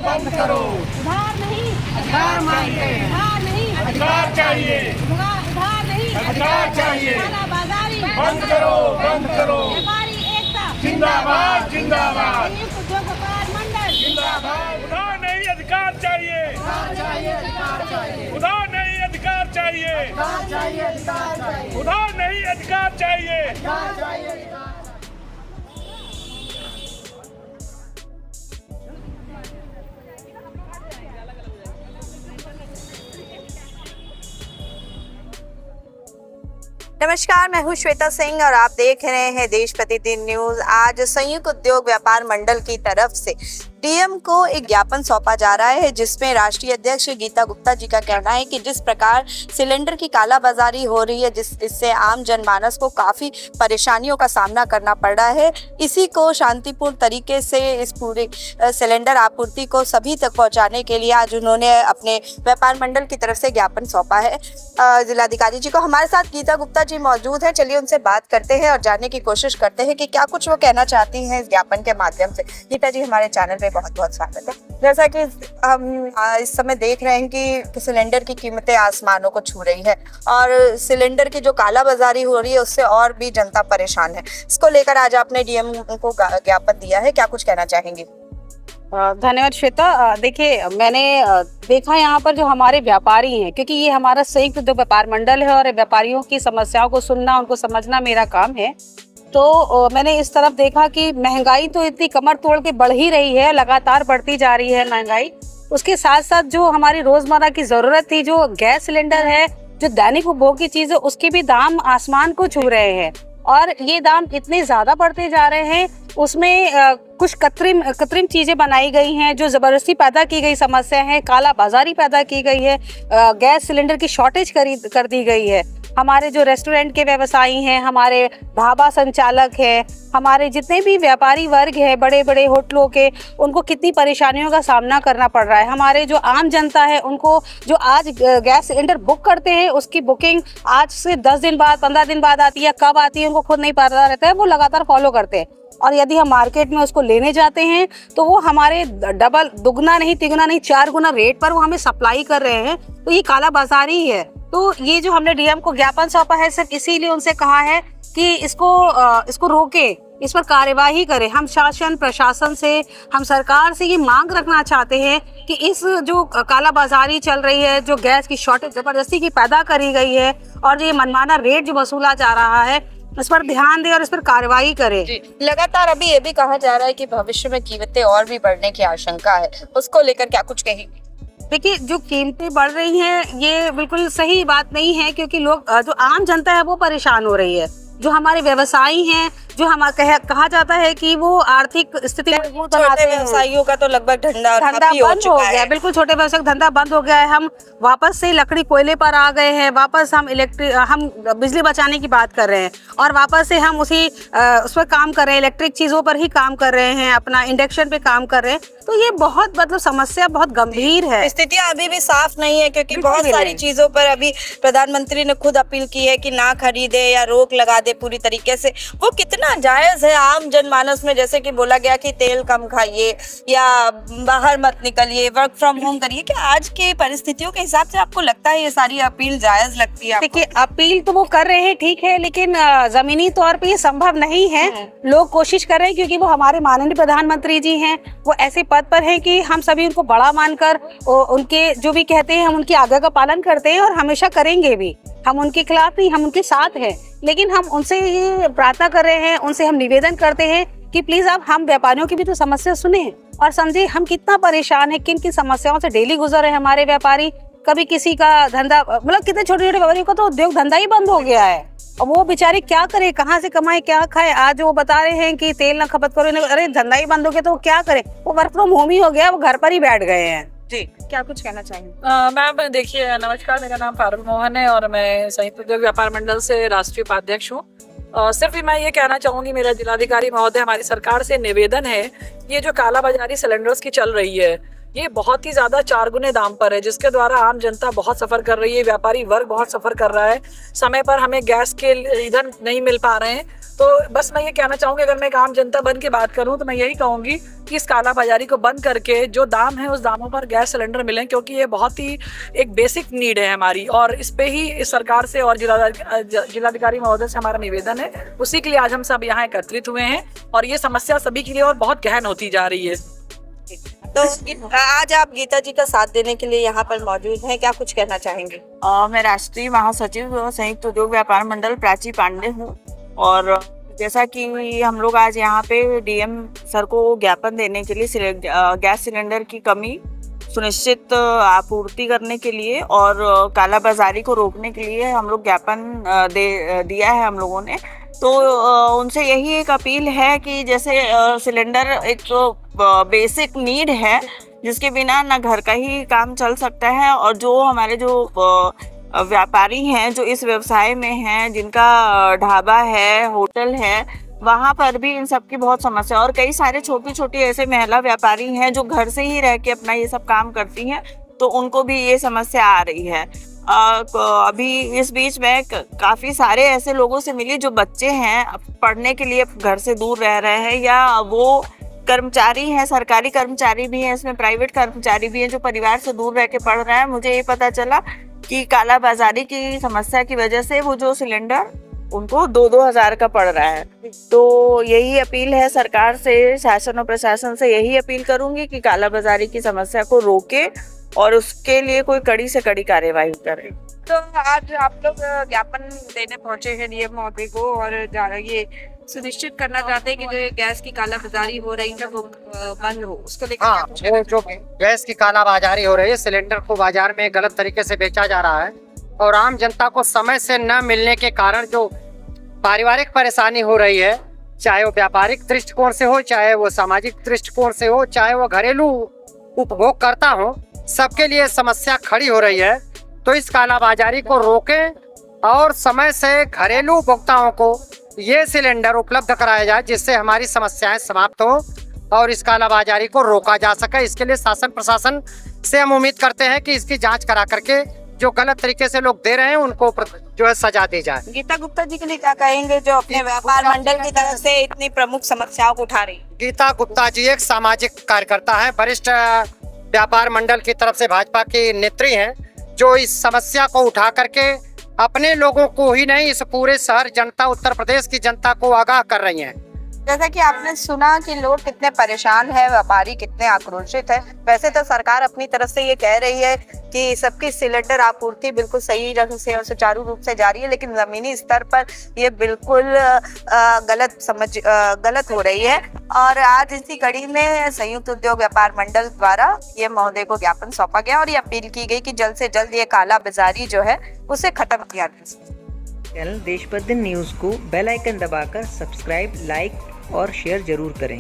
बंद करो। उधार नहीं, अधिकार मांगते हैं। उधार नहीं, अधिकार चाहिए। उधार नहीं, अधिकार चाहिए। कालाबाजारी बंद करो, बंद करो। व्यापारी एकता जिंदाबाद, जिंदाबाद, संयुक्त उद्योग व्यापार मंडल जिंदाबाद। उधार नहीं, अधिकार चाहिए। अधिकार चाहिए, अधिकार चाहिए। उधार नहीं, अधिकार चाहिए। अधिकार चाहिए, अधिकार चाहिए। उधार नहीं, अधिकार चाहिए। अधिकार चाहिए, अधिकार। नमस्कार, मैं हूं श्वेता सिंह और आप देख रहे हैं देश प्रतिदिन न्यूज। आज संयुक्त उद्योग व्यापार मंडल की तरफ से डीएम को एक ज्ञापन सौंपा जा रहा है, जिसमें राष्ट्रीय अध्यक्ष गीता गुप्ता जी का कहना है कि जिस प्रकार सिलेंडर की कालाबाजारी हो रही है, इससे आम जनमानस को काफी परेशानियों का सामना करना पड़ रहा है, इसी को शांतिपूर्ण तरीके से इस पूरे सिलेंडर आपूर्ति को सभी तक पहुंचाने के लिए आज उन्होंने अपने व्यापार मंडल की तरफ से ज्ञापन सौंपा है जिलाधिकारी जी को। हमारे साथ गीता गुप्ता जी मौजूद हैं, चलिए उनसे बात करते हैं और जानने की कोशिश करते हैं कि क्या कुछ वो कहना चाहती हैं इस ज्ञापन के माध्यम से। गीता जी, हमारे चैनल पे बहुत बहुत स्वागत है। जैसा कि हम इस समय देख रहे हैं कि सिलेंडर की कीमतें आसमानों को छू रही है और सिलेंडर की जो कालाबाजारी हो रही है उससे और भी जनता परेशान है। इसको लेकर आज आपने डीएम को ज्ञापन दिया है, क्या कुछ कहना चाहेंगे? धन्यवाद श्वेता। देखिए, मैंने देखा यहाँ पर जो हमारे व्यापारी हैं, क्योंकि ये हमारा संयुक्त उद्योग व्यापार मंडल है और व्यापारियों की समस्याओं को सुनना, उनको समझना मेरा काम है। तो मैंने इस तरफ देखा कि महंगाई तो इतनी कमर तोड़ के बढ़ ही रही है, लगातार बढ़ती जा रही है महंगाई। उसके साथ साथ जो हमारी रोजमर्रा की जरूरत थी, जो गैस सिलेंडर है, जो दैनिक उपभोग की चीज है, उसके भी दाम आसमान को छू रहे हैं और ये दाम इतने ज्यादा बढ़ते जा रहे हैं। उसमें कुछ कृत्रिम चीजें बनाई गई हैं, जो जबरदस्ती पैदा की गई समस्या है, काला बाजारी पैदा की गई है, गैस सिलेंडर की शॉर्टेज कर दी गई है। हमारे जो रेस्टोरेंट के व्यवसायी हैं, हमारे ढाबा संचालक हैं, हमारे जितने भी व्यापारी वर्ग है, बड़े बड़े होटलों के, उनको कितनी परेशानियों का सामना करना पड़ रहा है। हमारे जो आम जनता है, उनको जो आज गैस सिलेंडर बुक करते हैं, उसकी बुकिंग आज से 10 दिन बाद, 15 दिन बाद आती है, कब आती है उनको खुद नहीं पता रहता है, वो लगातार फॉलो करते हैं। और यदि हम मार्केट में उसको लेने जाते हैं तो वो हमारे डबल, दुगना नहीं, तिगुना नहीं, 4 गुना रेट पर वो हमें सप्लाई कर रहे हैं। तो ये काला बाजारी है। तो ये जो हमने डीएम को ज्ञापन सौंपा है, सिर्फ इसीलिए उनसे कहा है कि इसको रोके, इस पर कार्यवाही करें। हम शासन प्रशासन से, हम सरकार से ये मांग रखना चाहते हैं कि इस जो कालाबाजारी चल रही है, जो गैस की शॉर्टेज जबरदस्ती की पैदा करी गई है और ये मनमाना रेट जो वसूला जा रहा है, इस पर ध्यान दे और इस पर कार्रवाई करे। लगातार अभी ये भी कहा जा रहा है कि भविष्य में कीमतें और भी बढ़ने की आशंका है, उसको लेकर क्या कुछ कहेंगे? देखिए, जो कीमतें बढ़ रही हैं ये बिल्कुल सही बात नहीं है, क्योंकि लोग, जो आम जनता है वो परेशान हो रही है। जो हमारे व्यवसायी हैं, जो कहा जाता है कि वो आर्थिक स्थिति मजबूत बनाते हैं, व्यवसायियों का तो लगभग धंधा बंद हो गया। बिल्कुल, छोटे व्यवसाय का धंधा बंद हो गया है। हम वापस से लकड़ी कोयले पर आ गए हैं, वापस हम बिजली बचाने की बात कर रहे हैं और वापस से हम उस पर काम कर रहे हैं, इलेक्ट्रिक चीजों पर ही काम कर रहे हैं, अपना इंडक्शन पे काम कर रहे हैं। तो ये बहुत, मतलब समस्या बहुत गंभीर है। स्थितियां अभी भी साफ नहीं है, क्योंकि बहुत सारी चीजों पर अभी प्रधानमंत्री ने खुद अपील की है कि ना खरीदे या रोक लगा दे पूरी तरीके से। वो कितना जायज है आम जनमानस में? जैसे कि बोला गया कि तेल कम खाइए या बाहर मत निकलिए, वर्क फ्रॉम होम करिए। क्या आज के परिस्थितियों के हिसाब से आपको लगता है ये सारी अपील जायज लगती है? देखिए, अपील तो वो कर रहे हैं, ठीक है, लेकिन जमीनी तौर पे ये संभव नहीं है। लोग कोशिश कर रहे हैं, क्योंकि वो हमारे माननीय प्रधानमंत्री जी हैं, वो ऐसे पद पर हैं कि हम सभी उनको बड़ा मानकर उनके जो भी कहते हैं हम उनकी आज्ञा का पालन करते हैं और हमेशा करेंगे भी। हम उनके खिलाफ नहीं, हम उनके साथ हैं। लेकिन हम उनसे ये प्रार्थना कर रहे हैं, उनसे हम निवेदन करते हैं कि प्लीज आप हम व्यापारियों की भी तो समस्या सुने और समझे हम कितना परेशान है, किन किन समस्याओं से डेली गुजर रहे हैं हमारे व्यापारी। कभी किसी का धंधा, मतलब कितने छोटे छोटे व्यापारियों का तो उद्योग धंधा ही बंद हो गया है और वो बेचारे क्या करे, कहाँ से कमाए, क्या खाए। आज वो बता रहे हैं कि तेल ना खपत करो, अरे धंधा ही बंद हो गया तो वो क्या करे, वो वर्क फ्रॉम होम ही हो गया, वो घर पर ही बैठ गए हैं। जी, क्या कुछ कहना चाहेंगे? मैम देखिए, नमस्कार, मेरा नाम पारुल मोहन है और मैं संयुक्त उद्योग व्यापार मंडल से राष्ट्रीय उपाध्यक्ष हूँ। सिर्फ मैं ये कहना चाहूँगी, मेरा जिलाधिकारी महोदय, हमारी सरकार से निवेदन है, ये जो कालाबाजारी सिलेंडर्स की चल रही है ये बहुत ही ज़्यादा 4 गुने दाम पर है, जिसके द्वारा आम जनता बहुत सफ़र कर रही है, व्यापारी वर्ग बहुत सफ़र कर रहा है, समय पर हमें गैस के ईंधन नहीं मिल पा रहे हैं। तो बस मैं ये कहना चाहूँगी, अगर मैं एक आम जनता बन के बात करूँ तो मैं यही कहूँगी कि इस कालाबाजारी को बंद करके जो दाम है उस दामों पर गैस सिलेंडर मिलें, क्योंकि ये बहुत ही एक बेसिक नीड है हमारी और इस पे ही इस सरकार से और जिलाधिकारी महोदय से हमारा निवेदन है। उसी के लिए आज हम सब यहाँ एकत्रित हुए हैं और ये समस्या सभी के लिए और बहुत गहन होती जा रही है। तो आज आप गीता जी का साथ देने के लिए यहाँ पर मौजूद हैं, क्या कुछ कहना चाहेंगे? मैं राष्ट्रीय महासचिव संयुक्त उद्योग व्यापार मंडल प्राची पांडे हूँ और जैसा कि हम लोग आज यहाँ पे डीएम सर को ज्ञापन देने के लिए गैस सिलेंडर की कमी सुनिश्चित आपूर्ति करने के लिए और कालाबाजारी को रोकने के लिए हम लोग ज्ञापन दिया है हम लोगों ने। तो उनसे यही एक अपील है कि जैसे सिलेंडर एक बेसिक नीड है जिसके बिना ना घर का ही काम चल सकता है और जो हमारे जो व्यापारी हैं जो इस व्यवसाय में हैं, जिनका ढाबा है, होटल है, वहाँ पर भी इन सब की बहुत समस्या और कई सारे छोटी छोटी ऐसे महिला व्यापारी हैं जो घर से ही रह के अपना ये सब काम करती हैं, तो उनको भी ये समस्या आ रही है। अभी इस बीच में काफ़ी सारे ऐसे लोगों से मिली जो बच्चे हैं पढ़ने के लिए घर से दूर रह रहे हैं या वो कर्मचारी हैं, सरकारी कर्मचारी भी हैं, इसमें प्राइवेट कर्मचारी भी हैं जो परिवार से दूर रह के पढ़ रहे हैं। मुझे ये पता चला कि कालाबाजारी की समस्या की वजह से वो जो सिलेंडर उनको 2-2 हज़ार का पड़ रहा है। तो यही अपील है सरकार से, शासन और प्रशासन से यही अपील करूंगी कि कालाबाजारी की समस्या को रोके और उसके लिए कोई कड़ी से कड़ी कार्यवाही करे। तो आज आप लोग ज्ञापन देने पहुंचे हैं डीएम महोदय को और ये सुनिश्चित करना चाहते हैं कि जो गैस की कालाबाजारी हो रही है वो बंद हो, उसको लेकर। हाँ, वो जो गैस की कालाबाजारी हो रही है, सिलेंडर को बाजार में गलत तरीके से बेचा जा रहा है और आम जनता को समय से न मिलने के कारण जो पारिवारिक परेशानी हो रही है, चाहे वो व्यापारिक दृष्टिकोण से हो, चाहे वो सामाजिक दृष्टिकोण से हो, चाहे वो घरेलू उपभोग करता हो, सबके लिए समस्या खड़ी हो रही है। तो इस कालाबाजारी को रोकें और समय से घरेलू उपभोक्ताओं को ये सिलेंडर उपलब्ध कराया जाए जिससे हमारी समस्याएं समाप्त हो और इस कालाबाजारी को रोका जा सके। इसके लिए शासन प्रशासन से हम उम्मीद करते हैं कि इसकी जांच करा करके जो गलत तरीके से लोग दे रहे हैं उनको जो है सजा दी जाए। गीता गुप्ता जी के लिए क्या कहेंगे जो अपने व्यापार मंडल की तरफ से इतनी प्रमुख समस्याओं को उठा रही? गीता गुप्ता जी एक सामाजिक कार्यकर्ता है, वरिष्ठ व्यापार मंडल की तरफ से भाजपा की नेत्री हैं, जो इस समस्या को उठा करके अपने लोगों को ही नहीं इस पूरे शहर जनता, उत्तर प्रदेश की जनता को आगाह कर रही हैं। जैसा कि आपने सुना कि लोग कितने परेशान है, व्यापारी कितने आक्रोशित है। वैसे तो सरकार अपनी तरफ से ये कह रही है कि सबकी सिलेंडर आपूर्ति बिल्कुल सही ढंग से और सुचारू रूप से जारी है, लेकिन जमीनी स्तर पर ये बिल्कुल गलत हो रही है। और आज इसी कड़ी में संयुक्त उद्योग व्यापार मंडल द्वारा ये महोदय को ज्ञापन सौंपा गया और ये अपील की गई कि जल्द से जल्द ये काला बाजारी जो है उसे खत्म किया जाए। चैनल देश प्रतिदिन न्यूज़ को बेल आइकन दबाकर सब्सक्राइब, लाइक और शेयर जरूर करें।